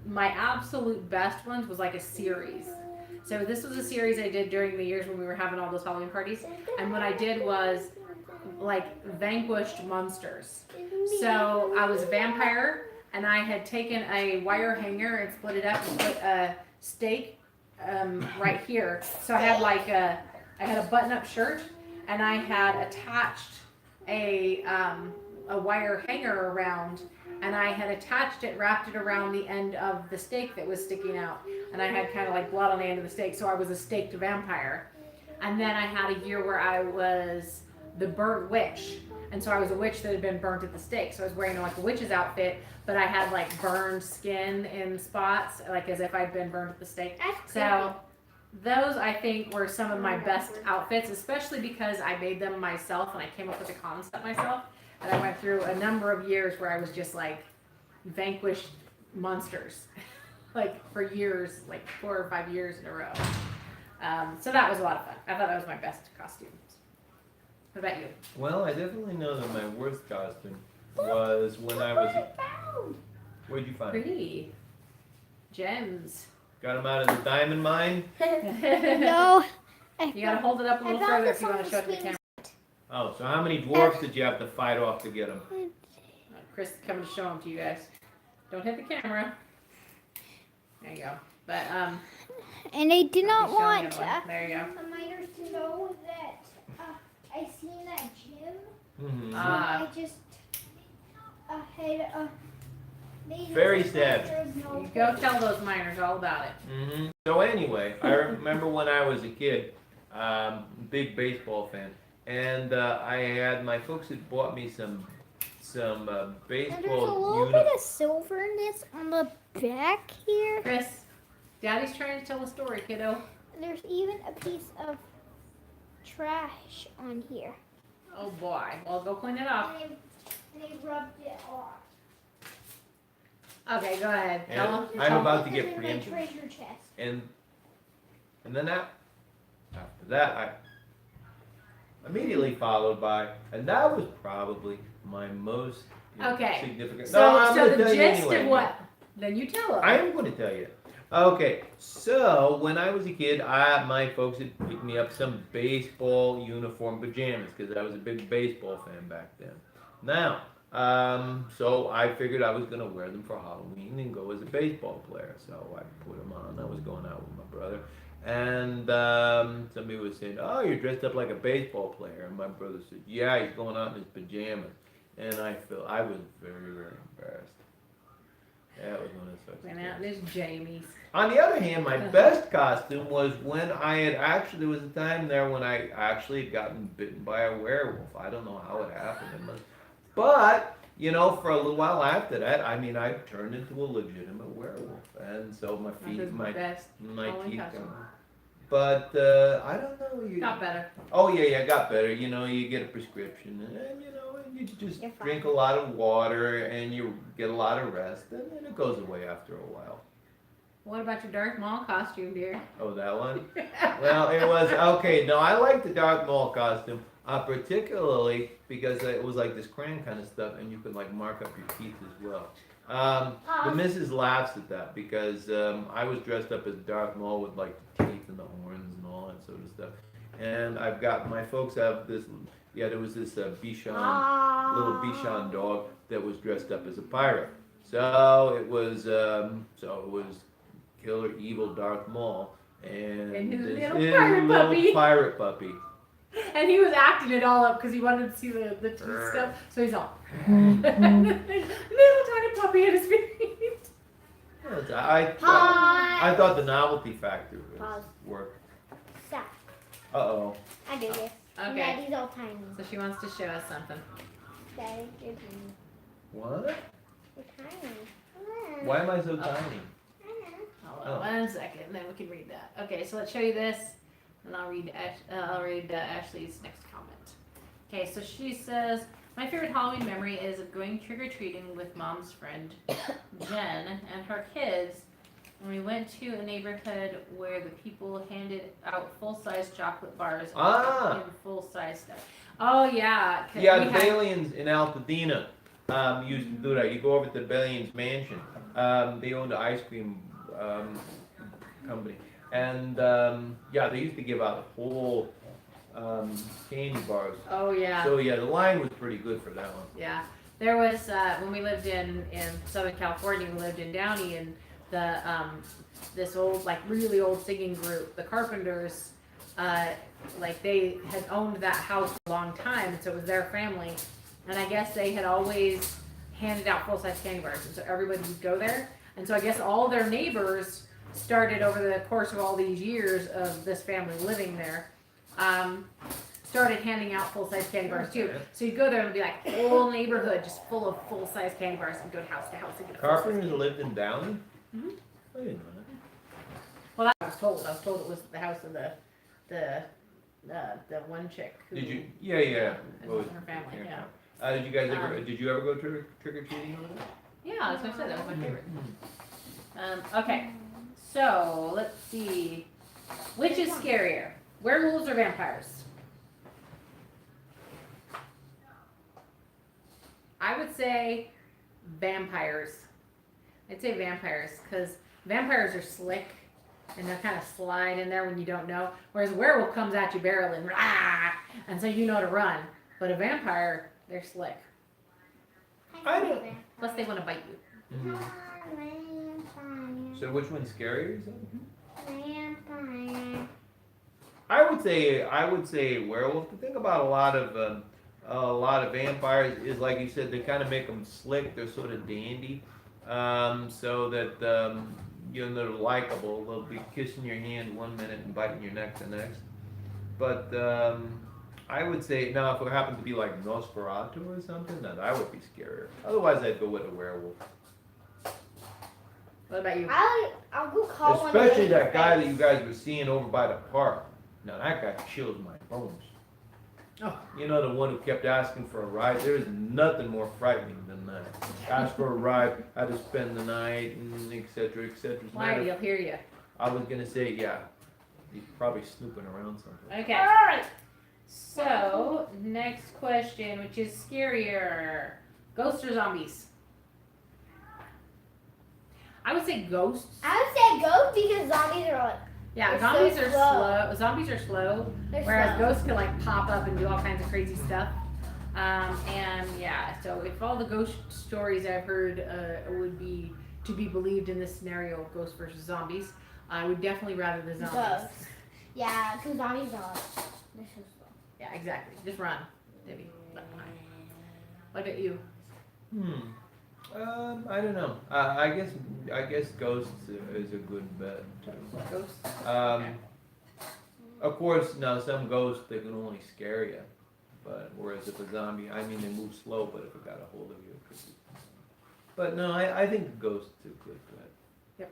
A: my absolute best ones was like a series. So this was a series I did during the years when we were having all those Halloween parties, and what I did was like vanquished monsters. So I was a vampire, and I had taken a wire hanger and split it up and put a stake right here. So I had a button-up shirt, and I had attached a wire hanger around, and I had wrapped it around the end of the stake that was sticking out, and I had kind of like blood on the end of the stake, so I was a staked vampire. And then I had a year where I was the burnt witch, And so I was a witch that had been burnt at the stake. So I was wearing like a witch's outfit, but I had like burned skin in spots, like as if I'd been burned at the stake. So those I think were some of my best outfits, especially because I made them myself and I came up with the concept myself. And I went through a number of years where I was just like vanquished monsters, like for years, like 4 or 5 years in a row. So that was a lot of fun. I thought that was my best costumes. What about you?
B: Well, I definitely know that my worst costume was when I was. Where'd you find it?
A: Pretty gems.
B: Got them out of the diamond mine.
C: No.
A: You gotta hold it up a little further if you want to show it to the camera.
B: Oh, so how many dwarfs did you have to fight off to get them?
A: Chris is coming to show them to you guys. Don't hit the camera. There you go. But
C: And I did not
A: he's showing
C: want
A: the other one. There you go.
C: the miners to know that I seen that gym.
B: Mm-hmm.
C: I just had
B: Very sad.
A: You go tell those miners all about it.
B: Mm-hmm. So anyway, I remember when I was a kid, big baseball fan, and I had my folks had bought me some baseball.
C: And there's a little bit of silverness on the back here.
A: Chris, Daddy's trying to tell a story, kiddo.
C: There's even a piece of trash on here.
A: Oh boy. Well, go clean it off.
C: And they rubbed it off.
A: Okay, go ahead.
B: And
A: Tell them.
B: I'm about to
C: It's
B: get
C: in my
B: preempted.
C: treasure chest.
B: And then after that, I immediately followed by, and that was probably my most
A: Okay.
B: significant.
A: So,
B: No, I'm
A: so
B: gonna
A: the
B: tell you
A: gist
B: anyway.
A: of what? Then you tell them.
B: I am going to tell you. Okay, so when I was a kid, my folks had picked me up some baseball uniform pajamas because I was a big baseball fan back then. Now, so I figured I was going to wear them for Halloween and go as a baseball player. So I put them on. I was going out with my brother. And somebody was saying, "Oh, you're dressed up like a baseball player." And my brother said, "Yeah, he's going out in his pajamas." And I was very, very embarrassed. That was one of such.
A: Went out in his Jamie's.
B: On the other hand, my best costume was when I had there was a time there when I actually had gotten bitten by a werewolf. I don't know how it happened. But, for a little while after that, I turned into a legitimate werewolf. And so my
A: His best
B: my
A: Halloween
B: teeth
A: costume.
B: But, I don't know.
A: Got better.
B: Oh, yeah, got better. You get a prescription and, you just
C: You're fine.
B: drink a lot of water and you get a lot of rest and then it goes away after a while.
A: What about your Darth Maul costume, dear?
B: Oh, that one? Well, it was, okay, no, I like the Darth Maul costume, particularly because it was like this crayon kind of stuff and you could like mark up your teeth as well. The missus laughs at that because I was dressed up as Darth Maul with like the teeth and the horns and all that sort of stuff. And my folks have this, there was this Bichon, little Bichon dog that was dressed up as a pirate. So it was killer evil Darth Maul and
A: his
B: this
A: little pirate puppy.
B: puppy.
A: And he was acting it all up because he wanted to see the teeth stuff. So he's all little tiny puppy at his feet.
B: Yes, I thought the novelty factor worked.
C: Stop.
B: Uh-oh.
C: I do this.
A: Okay.
C: Daddy's all tiny.
A: So she wants to show us something.
C: Daddy, you're tiny.
B: What?
C: You're tiny. Come on.
B: Why am I so tiny?
A: Hold on 1 second, and then we can read that. Okay, so let's show you this, and I'll read Ashley's next comment. Okay, so she says, my favorite Halloween memory is of going trick-or-treating with Mom's friend Jen and her kids. And we went to a neighborhood where the people handed out full-size chocolate bars in full-size stuff. Oh yeah.
B: Yeah, the Balians in Altadena used to do that. You go over to the Balians mansion. They owned an ice cream company, and they used to give out whole candy bars.
A: Oh yeah.
B: So yeah, the line was pretty good for that one.
A: Yeah, there was when we lived in Southern California. We lived in Downey, and the this old really old singing group, the Carpenters, they had owned that house for a long time, and so it was their family. And I guess they had always handed out full-size candy bars, and so everybody would go there. And so I guess all their neighbors started over the course of all these years of this family living there, started handing out full-size candy bars too. So you'd go there and it'd be like a whole neighborhood just full of full-size candy bars and go to house and get a full-size
B: Carpenters
A: candy.
B: lived in Downey?
A: Mhm.
B: I didn't know
A: Well, I was told it was the house of the one chick. Who,
B: that. Did you? Yeah.
A: And
B: Well,
A: her family, yeah.
B: Did you guys ever? Did you ever go trick or treating over there?
A: Yeah, that's what I said. That was my favorite. Okay, so let's see. Which is scarier, werewolves or vampires? I would say vampires. I'd say vampires because vampires are slick and they'll kind of slide in there when you don't know. Whereas a werewolf comes at you barreling, rah, and so you know to run. But a vampire, they're slick.
B: I don't-
A: Plus they want to bite you.
B: So which one's scarier? Is it?
C: Vampire.
B: I would say werewolf. The thing about a lot of vampires is, like you said, they kind of make them slick. They're sort of dandy, so that they're likable. They'll be kissing your hand one minute and biting your neck the next. But I would say now, if it happened to be like Nosferatu or something, then I would be scarier. Otherwise, I'd go with a werewolf.
A: What about you?
C: I'll go call one.
B: Especially that guy that you guys were seeing over by the park. Now that guy chills my bones.
A: Oh.
B: You know, the one who kept asking for a ride? There's nothing more frightening than that. Ask for a ride, had to spend the night, and et cetera, et cetera.
A: Why? He'll hear you.
B: I was gonna say, yeah, he's probably snooping around something.
A: Okay. Alright. So, next question, which is scarier. Ghosts or zombies? I would say ghosts.
C: I would say ghosts because zombies are like.
A: Yeah,
C: They're
A: zombies
C: so
A: are
C: slow.
A: slow. Zombies are slow.
C: They're
A: Whereas
C: slow.
A: ghosts can like pop up and do all kinds of crazy stuff. And yeah, so if all the ghost stories I've heard would be to be believed in this scenario of ghosts versus zombies, I would definitely rather the zombies.
C: Ghosts. Yeah, because zombies are. They're so slow.
A: Yeah, exactly. Just run, Debbie. What about you?
B: I don't know. I guess ghosts is a good bet too.
A: Ghosts?
B: Of course, now some ghosts they can only scare you, but whereas if a zombie, I mean, they move slow, but if it got a hold of you, it could be. But no, I think ghosts is a good bet.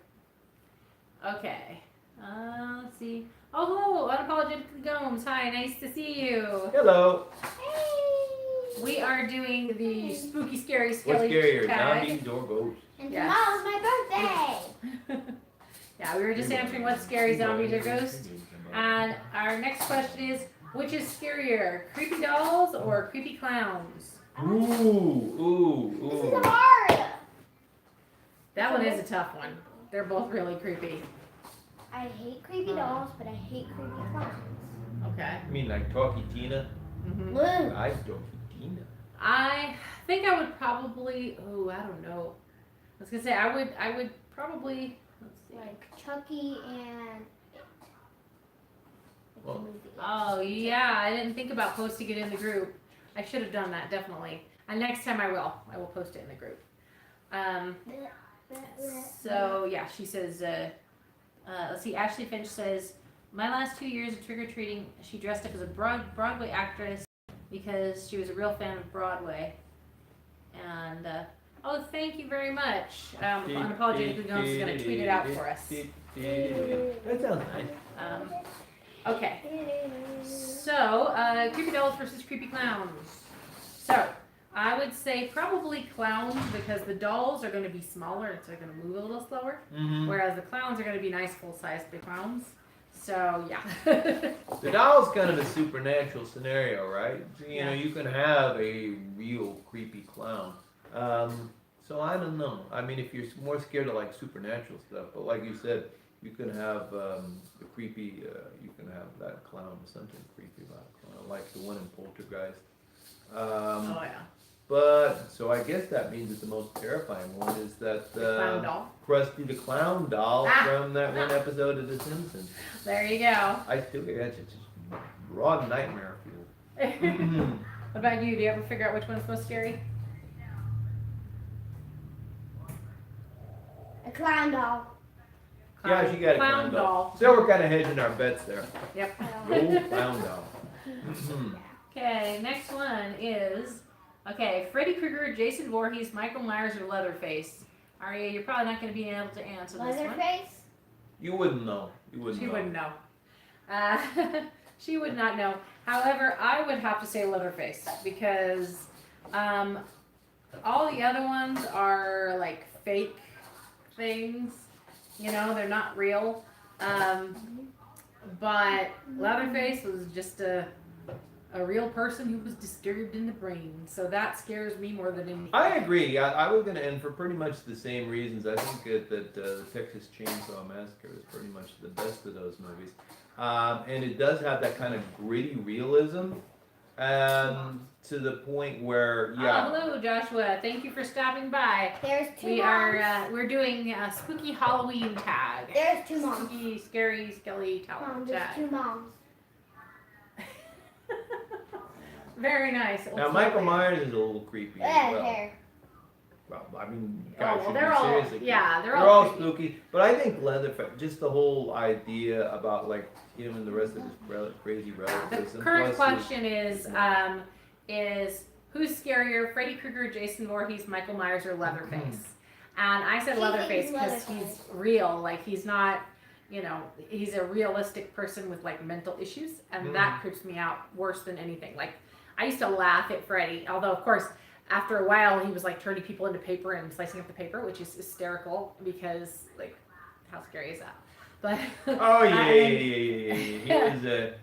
A: Okay. Let's see. Oh, hello, Unapologetically Gomes. Hi, nice to see you.
B: Hello.
C: Hey!
A: We are doing the spooky, scary, Skele
B: What's scarier,
A: tag.
B: zombies or ghosts?
C: And
A: Yes.
C: tomorrow's my birthday!
A: Yeah, we were just answering what's scary, zombies or ghosts. And our next question is, which is scarier, creepy dolls or creepy clowns?
B: Ooh.
C: This is hard!
A: That one is a tough one. They're both really creepy.
C: I hate creepy dolls, but I hate creepy clowns.
A: Okay.
B: I mean, like Talkie Tina.
A: hmm
C: Blue.
B: I Talkie Tina.
A: I think I would probably. Oh, I don't know. I was gonna say I would probably. Let's see.
C: Like Chucky and It. Like the
B: Well,
C: movie It.
A: Oh yeah, I didn't think about posting it in the group. I should have done that definitely. And next time I will. I will post it in the group. So yeah, she says. Let's see. Ashley Finch says, my last 2 years of trick or treating, she dressed up as a Broadway actress because she was a real fan of Broadway. And oh, thank you very much. Unapologetically Gomes is gonna tweet it out for us.
B: That sounds nice.
A: Okay. So, creepy dolls versus creepy clowns. So, I would say probably clowns because the dolls are going to be smaller and so they're going to move a little slower.
B: Mm-hmm.
A: Whereas the clowns are going to be nice full-sized big clowns. So, yeah.
B: The doll's kind of a supernatural scenario, right? So, you know,
A: Yeah.
B: you can have a real creepy clown. So I don't know. I mean, if you're more scared of like supernatural stuff, but like you said, you can have the creepy. You can have that clown, something creepy about a clown, like the one in Poltergeist.
A: Oh, yeah.
B: But so I guess that means that the most terrifying one is that
A: Clown doll.
B: Krusty the Clown doll
A: Ah.
B: from that one episode of The Simpsons.
A: There you go.
B: I still get it's just raw nightmare fuel.
A: What about you? Do you ever figure out which one's most scary?
C: A clown doll.
B: Yeah, she got a clown doll.
A: doll.
B: So we're kind of hedging our bets there.
A: Yep.
B: Go clown doll.
A: Okay, next one is, okay, Freddy Krueger, Jason Voorhees, Michael Myers, or Leatherface. Aria, you're probably not going to be able to answer this one.
C: Leatherface?
B: You wouldn't know. You wouldn't
A: She
B: know.
A: wouldn't know. She would not know. However, I would have to say Leatherface because all the other ones are like fake things. You know, they're not real. But Leatherface was just a real person who was disturbed in the brain. So that scares me more than anything.
B: I agree. I was going to end for pretty much the same reasons. I think that the Texas Chainsaw Massacre is pretty much the best of those movies. And it does have that kind of gritty realism to the point where, yeah.
A: Oh, hello, Joshua. Thank you for stopping by.
C: There's two moms.
A: We're doing a spooky Halloween tag.
C: There's two moms.
A: Spooky, scary, skelly
C: Mom,
A: tag.
C: there's two moms.
A: Very nice.
B: Now, Michael Myers is a little creepy as well.
C: Hair.
B: Well, I mean, guys should
A: they're
B: be
A: all,
B: seriously.
A: yeah,
B: They're all
A: creepy.
B: spooky, but I think Leatherface, just the whole idea about like him and the rest of his crazy relatives.
A: The
B: and
A: current
B: plus
A: question is who's scarier, Freddy Krueger, Jason Voorhees, Michael Myers, or Leatherface? And I said
C: She
A: Leatherface
C: thinks
A: because he's
C: Leatherface.
A: real. Like he's not, you know, he's a realistic person with like mental issues, and that creeps me out worse than anything. Like I used to laugh at Freddy, although of course after a while he was like turning people into paper and slicing up the paper, which is hysterical because like how scary is that? But
B: Oh yeah.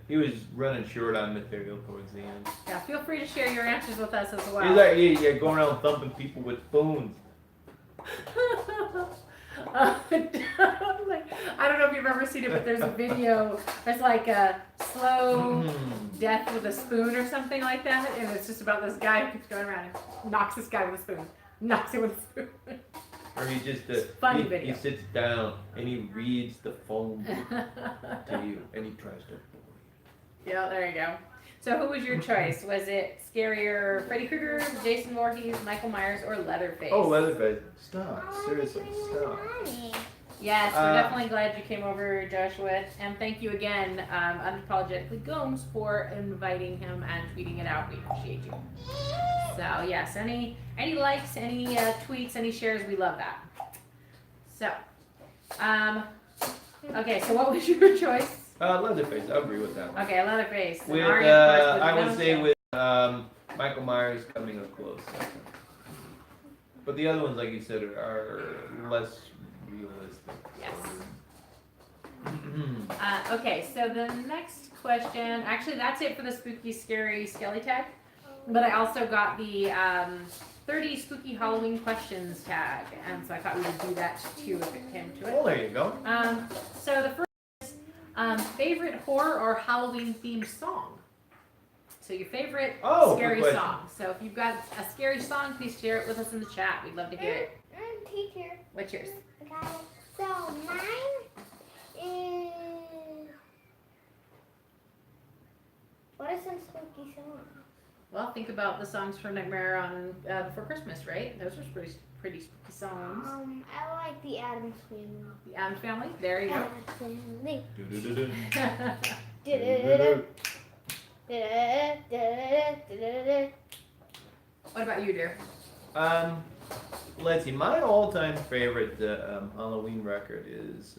B: He was running short on material towards the end.
A: yeah, feel free to share your answers with us as well.
B: He's like yeah, going around thumping people with spoons.
A: Like, I don't know if you've ever seen it, but there's a video. There's like a slow death with a spoon or something like that, and it's just about this guy who keeps going around and knocks this guy with a spoon, knocks him with a spoon.
B: Or he just
A: funny
B: he
A: video.
B: sits down and he reads the phone to you and he tries to.
A: Yeah, there you go. So who was your choice? Was it scarier Freddy Krueger, Jason Voorhees, Michael Myers, or Leatherface?
B: Oh, Leatherface! Stop! Seriously, stop!
A: Yes, we're definitely glad you came over, Joshua, and thank you again, Unapologetically Gomes, for inviting him and tweeting it out. We appreciate you. So yes, any likes, any tweets, any shares, we love that. So, okay, so what was your choice?
B: Leatherface. I agree with that.
A: Okay, Leatherface.
B: With
A: Aria, of course,
B: I
A: with
B: would
A: no
B: say
A: show.
B: with Michael Myers coming up close. But the other ones, like you said, are less realistic.
A: Yes. Okay, so the next question, actually that's it for the spooky, scary, skelly tag. But I also got the 30 spooky Halloween questions tag, and so I thought we would do that too if it came to
B: Well,
A: it.
B: there you go.
A: So the first is favorite horror or Halloween themed song. So your favorite scary
B: good question.
A: song. So if you've got a scary song, please share it with us in the chat. We'd love to hear it.
C: Teacher.
A: What's yours?
C: Okay. So mine is. What is some spooky song?
A: Well, think about the songs from Nightmare on Before Christmas, right? Those are pretty spooky songs.
C: I like the Addams Family.
A: The Addams Family. There you go.
C: Addams Family.
B: Do-do-do-do.
C: Du-du-du-du. Du-du-du-du-du-du-du-du.
A: What about you, dear?
B: Let's see. My all-time favorite Halloween record is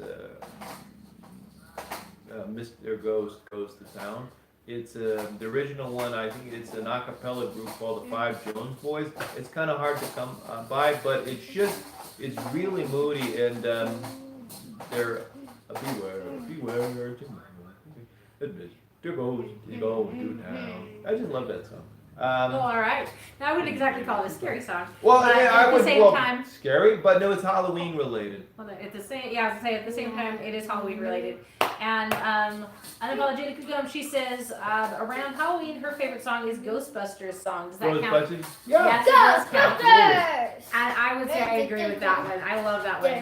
B: Mr. Ghost Goes to Town. It's the original one. I think it's an a cappella group called the Five Jones Boys. It's kind of hard to come by, but it's really moody, and they're beware tomorrow. Mr. Ghost goes to town. I just love that song.
A: All right. Now I wouldn't exactly call it a scary song.
B: Well,
A: but
B: I
A: at
B: would.
A: the same
B: Well,
A: time,
B: scary, but no, it's Halloween related.
A: well, at the same, yeah, I was gonna say at the same time, it is Halloween related. And Unapologetically Gomes, she says around Halloween, her favorite song is Ghostbusters song. Does that count?
B: Ghostbusters? Yeah.
A: Yes, it does count.
C: Ghostbusters!
A: And I would say I agree with that one. I love that one.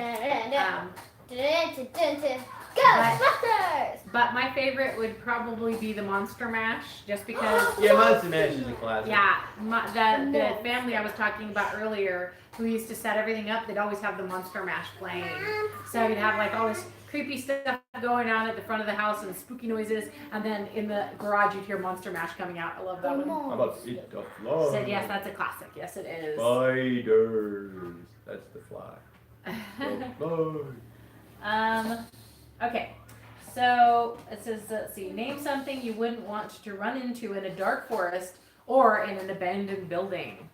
C: Ghostbusters!
A: But my favorite would probably be the Monster Mash, just because.
B: Yeah, Monster Mash is a classic.
A: Yeah, the family I was talking about earlier, who used to set everything up, they'd always have the Monster Mash playing. So you'd have like all this creepy stuff going on at the front of the house and spooky noises, and then in the garage you'd hear Monster Mash coming out. I love that one.
B: How about Eat the Fly?
A: Said yes, that's a classic. Yes, it is.
B: Spiders. That's the fly. The fly.
A: Okay. So it says, let's see, name something you wouldn't want to run into in a dark forest or in an abandoned building.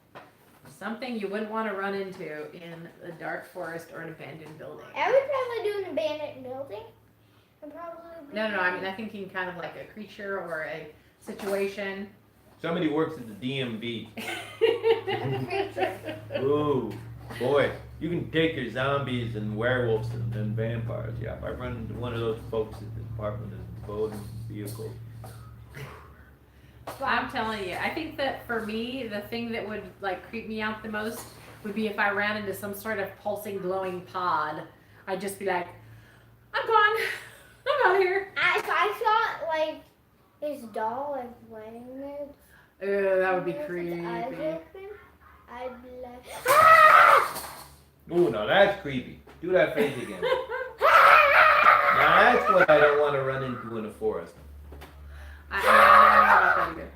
A: Something you wouldn't want to run into in a dark forest or an abandoned building.
C: I would probably do an abandoned building.
A: No, I mean, I'm thinking kind of like a creature or a situation.
B: Somebody works at the DMV.
C: Creature.
B: Ooh, boy, you can take your zombies and werewolves and vampires. Yeah, if I run into one of those folks at the Department of Motor Vehicles.
A: I'm telling you, I think that for me, the thing that would like creep me out the most would be if I ran into some sort of pulsing, glowing pod. I'd just be like, I'm gone. I'm out of here.
C: If I saw like his doll like laying there,
A: That would be
C: with his
A: creepy.
C: eyes open, I'd be like, ah!
B: Ooh, now that's creepy. Do that face again. Now that's what I don't want to run into in a forest.
A: I don't know about that either.